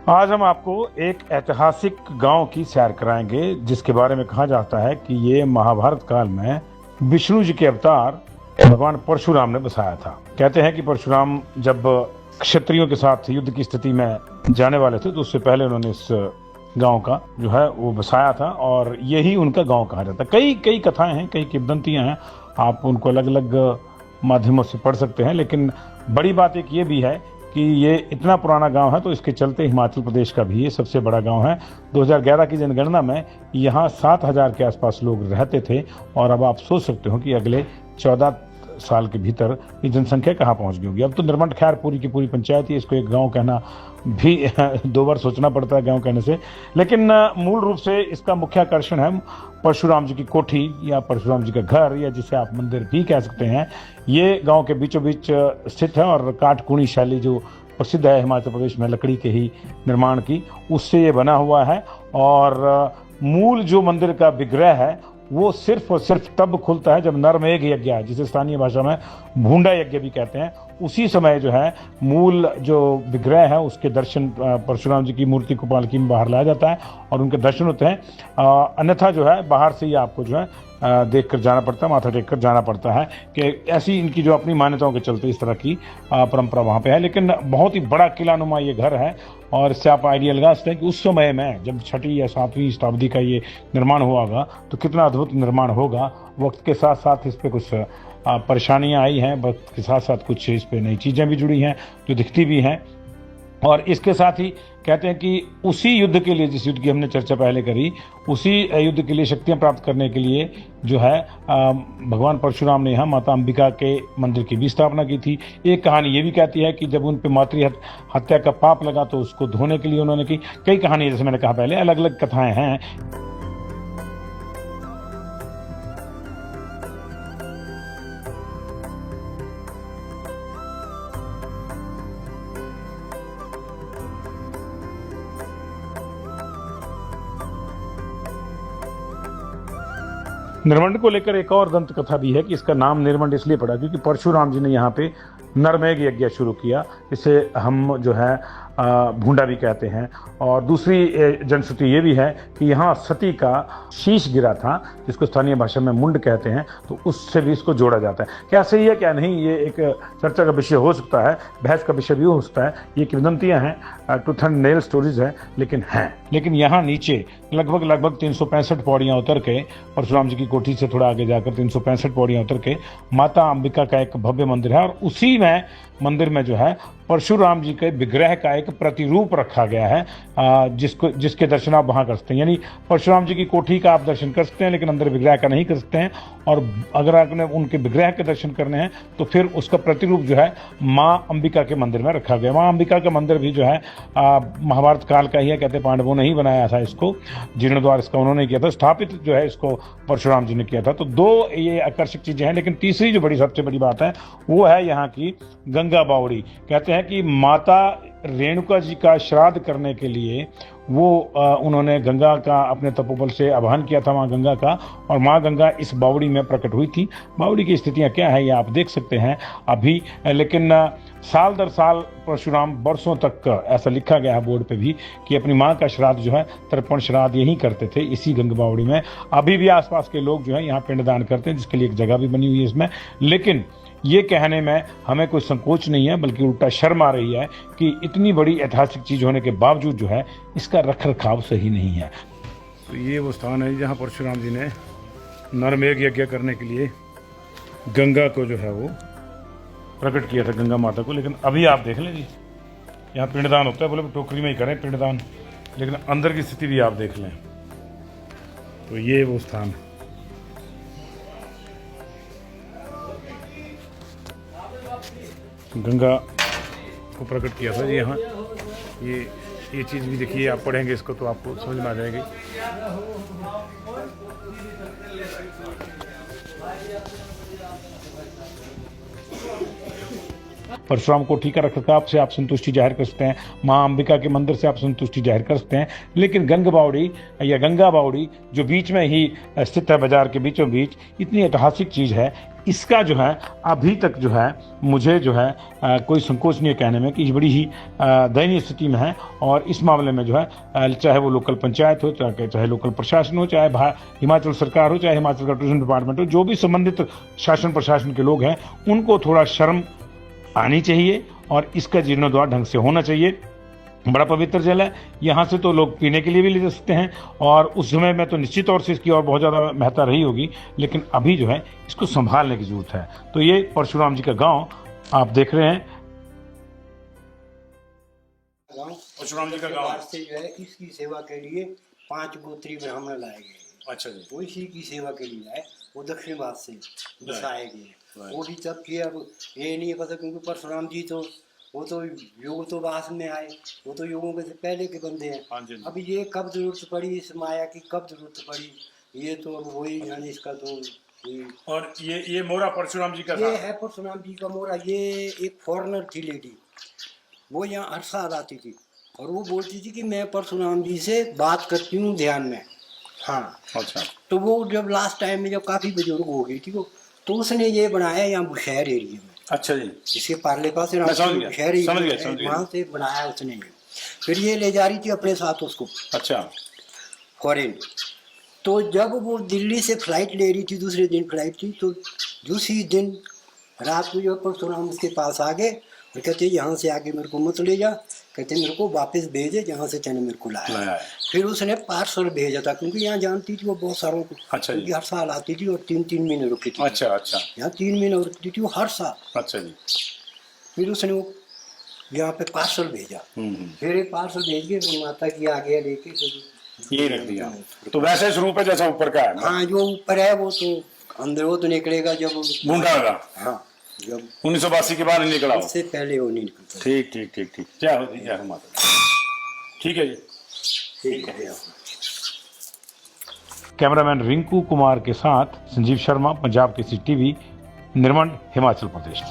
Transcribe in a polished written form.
आज हम आपको एक ऐतिहासिक गांव की सैर कराएंगे जिसके बारे में कहा जाता है कि ये महाभारत काल में विष्णु जी के अवतार भगवान परशुराम ने बसाया था। कहते हैं कि परशुराम जब क्षत्रियों के साथ युद्ध की स्थिति में जाने वाले थे तो उससे पहले उन्होंने इस गांव का जो है वो बसाया था और यही उनका गांव कहा जाता है। कई कई कथाएं हैं, कई किंवदंतियां हैं, आप उनको अलग अलग माध्यमों से पढ़ सकते हैं। लेकिन बड़ी बात एक ये भी है कि ये इतना पुराना गांव है तो इसके चलते हिमाचल प्रदेश का भी ये सबसे बड़ा गांव है। 2011 की जनगणना में यहाँ 7,000 के आसपास लोग रहते थे और अब आप सोच सकते हो कि अगले 14 साल के भीतर ये जनसंख्या कहाँ पहुंच गई होगी। अब तो निर्मंड खैर पूरी की पूरी पंचायत ही, इसको एक गांव कहना भी 2 बार सोचना पड़ता है गांव कहने से। लेकिन मूल रूप से इसका मुख्य आकर्षण है परशुराम जी की कोठी या परशुराम जी का घर, या जिसे आप मंदिर भी कह सकते हैं। ये गांव के बीचों बीच स्थित है और काटकुणी शैली जो प्रसिद्ध है हिमाचल प्रदेश में लकड़ी के ही निर्माण की, उससे ये बना हुआ है। और मूल जो मंदिर का विग्रह है वो सिर्फ और सिर्फ तब खुलता है जब नरमेघ यज्ञ, जिसे स्थानीय भाषा में भूंडा यज्ञ भी कहते हैं, उसी समय जो है मूल जो विग्रह है उसके दर्शन, परशुराम जी की मूर्ति को पालकी में बाहर लाया जाता है और उनके दर्शन होते हैं। अन्यथा जो है बाहर से ही आपको जो है देख कर जाना पड़ता है, माथा टेक कर जाना पड़ता है कि ऐसी इनकी जो अपनी मान्यताओं के चलते इस तरह की परंपरा वहाँ पे है। लेकिन बहुत ही बड़ा किलानुमा ये घर है और इससे आप आइडिया लगा सकते हैं कि उस समय में जब 6वीं या 7वीं शताब्दी का ये निर्माण हुआ होगा तो कितना अद्भुत निर्माण होगा। वक्त के साथ साथ इस पर कुछ परेशानियां आई हैं, वक्त के साथ साथ कुछ इस पर नई चीज़ें भी जुड़ी हैं जो दिखती भी हैं। और इसके साथ ही कहते हैं कि उसी युद्ध के लिए, जिस युद्ध की हमने चर्चा पहले करी, उसी युद्ध के लिए शक्तियां प्राप्त करने के लिए जो है भगवान परशुराम ने यहाँ माता अंबिका के मंदिर की भी स्थापना की थी। एक कहानी ये भी कहती है कि जब उन पे मातृ हत्या का पाप लगा तो उसको धोने के लिए उन्होंने की। कई कहानी, जैसे मैंने कहा पहले, अलग अलग कथाएं हैं। निर्मंड को लेकर एक और दंत कथा भी है कि इसका नाम निर्मंड इसलिए पड़ा क्योंकि परशुराम जी ने यहाँ पे नरमेघ यज्ञ शुरू किया, इसे हम जो है भूंडा भी कहते हैं। और दूसरी जनश्रुति ये भी है कि यहाँ सती का शीश गिरा था, जिसको स्थानीय भाषा में मुंड कहते हैं, तो उससे भी इसको जोड़ा जाता है। क्या सही है क्या नहीं, ये एक चर्चा का विषय हो सकता है, बहस का विषय भी हो सकता है। ये किंवदंतियां हैं, ट्रूथ एंड नेल स्टोरीज हैं, लेकिन हैं। लेकिन यहाँ नीचे लगभग 365 पौड़ियाँ उतर के, परशुराम जी की कोठी से थोड़ा आगे जाकर 365 पौड़ियाँ उतर के माता अंबिका का एक भव्य मंदिर है और उसी में मंदिर में जो है परशुराम जी के विग्रह का एक प्रतिरूप रखा गया है, जिसके दर्शन आप वहां कर सकते हैं। यानी परशुराम जी की कोठी का आप दर्शन कर सकते हैं लेकिन अंदर विग्रह का नहीं कर सकते हैं। और अगर आपने उनके विग्रह के दर्शन करने हैं तो फिर उसका प्रतिरूप जो है माँ अंबिका के मंदिर में रखा गया। माँ अंबिका का मंदिर भी जो है महाभारत काल का ही है। कहते पांडवों ने ही बनाया था इसको, जीर्णोद्वार इसका उन्होंने किया था, स्थापित जो है इसको परशुराम जी ने किया था। तो 2 ये आकर्षक चीजें हैं। लेकिन तीसरी जो सबसे बड़ी बात है वो है यहाँ की गंगा बावड़ी। कहते हैं कि माता रेणुका जी का श्राद्ध करने के लिए वो उन्होंने गंगा का अपने तपोबल से आवाहन किया था, माँ गंगा का, और माँ गंगा इस बावड़ी में प्रकट हुई थी। बावड़ी की स्थितियां क्या है ये आप देख सकते हैं अभी। लेकिन साल दर साल परशुराम वर्षों तक, ऐसा लिखा गया है बोर्ड पे भी, कि अपनी माँ का श्राद्ध जो है तर्पण श्राद्ध यही करते थे इसी गंगा बावड़ी में। अभी भी आसपास के लोग जो है यहाँ पिंडदान करते हैं, जिसके लिए एक जगह भी बनी हुई है इसमें। लेकिन ये कहने में हमें कोई संकोच नहीं है, बल्कि उल्टा शर्म आ रही है कि इतनी बड़ी ऐतिहासिक चीज होने के बावजूद जो है इसका रखरखाव सही नहीं है। तो ये वो स्थान है जहाँ परशुराम जी ने नरमेघ यज्ञ करने के लिए गंगा को जो है वो प्रकट किया था, गंगा माता को। लेकिन अभी आप देख लें जी, यहाँ पिंडदान होता है, बोले टोकरी में ही करें पिंडदान, लेकिन अंदर की स्थिति भी आप देख लें। तो ये वो स्थान है। गंगा को प्रकट किया था जी यहाँ। ये चीज़ भी देखिए, आप पढ़ेंगे इसको तो आपको समझ में आ जाएगी। परशुराम कोठी का रखरखाव से आप संतुष्टि जाहिर कर सकते हैं, माँ अंबिका के मंदिर से आप संतुष्टि जाहिर कर सकते हैं। लेकिन गंगा बावड़ी या गंगा बावड़ी जो बीच में ही स्थित है, बाजार के बीचों बीच, इतनी ऐतिहासिक चीज़ है, इसका जो है अभी तक जो है मुझे जो है कोई संकोच नहीं है कहने में कि ये बड़ी ही दयनीय स्थिति में है। और इस मामले में जो है चाहे वो लोकल पंचायत हो, चाहे लोकल प्रशासन हो, चाहे हिमाचल सरकार हो, चाहे हिमाचल का टूरिज्म डिपार्टमेंट हो, जो भी संबंधित शासन प्रशासन के लोग हैं उनको थोड़ा शर्म आनी चाहिए और इसका जीर्णोद्धार ढंग से होना चाहिए। बड़ा पवित्र जल है, यहाँ से तो लोग पीने के लिए भी ले जा सकते हैं और उस समय में तो निश्चित तौर से इसकी और बहुत ज़्यादा महत्ता रही होगी, लेकिन अभी जो है इसको संभालने की जरूरत है। तो ये परशुराम जी का गांव आप देख रहे हैं, परशुराम जी का गांव से जो है इसकी सेवा के लिए 5 गोत्री ब्राह्मण लाए गए। अच्छा जी, वो इसी की सेवा के लिए आए, वो दक्षिण भारत से बसाए गए। वो भी तब किया, ये नहीं पता क्योंकि परशुराम जी तो वो तो युग तो बाद में आए, वो तो युगों के से पहले के बंदे हैं। अब ये कब जरूरत पड़ी इस माया की, कब जरूरत पड़ी, ये तो अब वही जाने इसका तो। और ये मोरा परशुराम जी का ये है परशुराम जी का मोरा। ये एक फॉरेनर थी लेडी, वो यहाँ हर साल आती थी और वो बोलती थी कि मैं परशुराम जी से बात करती हूँ ध्यान में। हाँ अच्छा। तो वो जब लास्ट टाइम में जब काफ़ी बुजुर्ग हो गई थी वो, तो उसने ये बनाया यहाँ बुशहर एरिया में। अच्छा जी, इसके पार्ले पास बुशहर एरिया, वहाँ से बनाया उसने ये। फिर ये ले जा रही थी अपने साथ उसको, अच्छा, फॉरेन। तो जब वो दिल्ली से फ्लाइट ले रही थी, दूसरे दिन फ्लाइट थी, तो दूसरी दिन रात को जो परशुराम उसके पास आ गए और कहते यहाँ से आगे मेरे को मत ले जा, कहते मेरे को वापस भेजे जहाँ से तेने मेरे को लाया। फिर उसने पार्सल भेजा था क्योंकि यहाँ जानती थी वो बहुत सारों को। अच्छा, क्योंकि हर साल आती थी और 3-3 महीने रुकी थी। अच्छा अच्छा, यहाँ 3 महीने रुकती थी वो हर साल। अच्छा जी। फिर उसने वो यहाँ पे पार्सल भेजा, फिर एक पार्सल भेज के माता की आगे लेके ये रख दिया। तो वैसे स्वरूप है जैसा ऊपर का है। हाँ, जो ऊपर है वो तो अंदर वो तो निकलेगा जब बूंदा होगा। हाँ, जब 1982 के बाद नहीं निकला, उससे पहले वो नहीं निकलता। ठीक ठीक ठीक ठीक, जय हो जी, जय हो माता। ठीक है जी, ठीक है। कैमरामैन रिंकू कुमार के साथ संजीव शर्मा, पंजाब केसरी टीवी, निर्मंड, हिमाचल प्रदेश।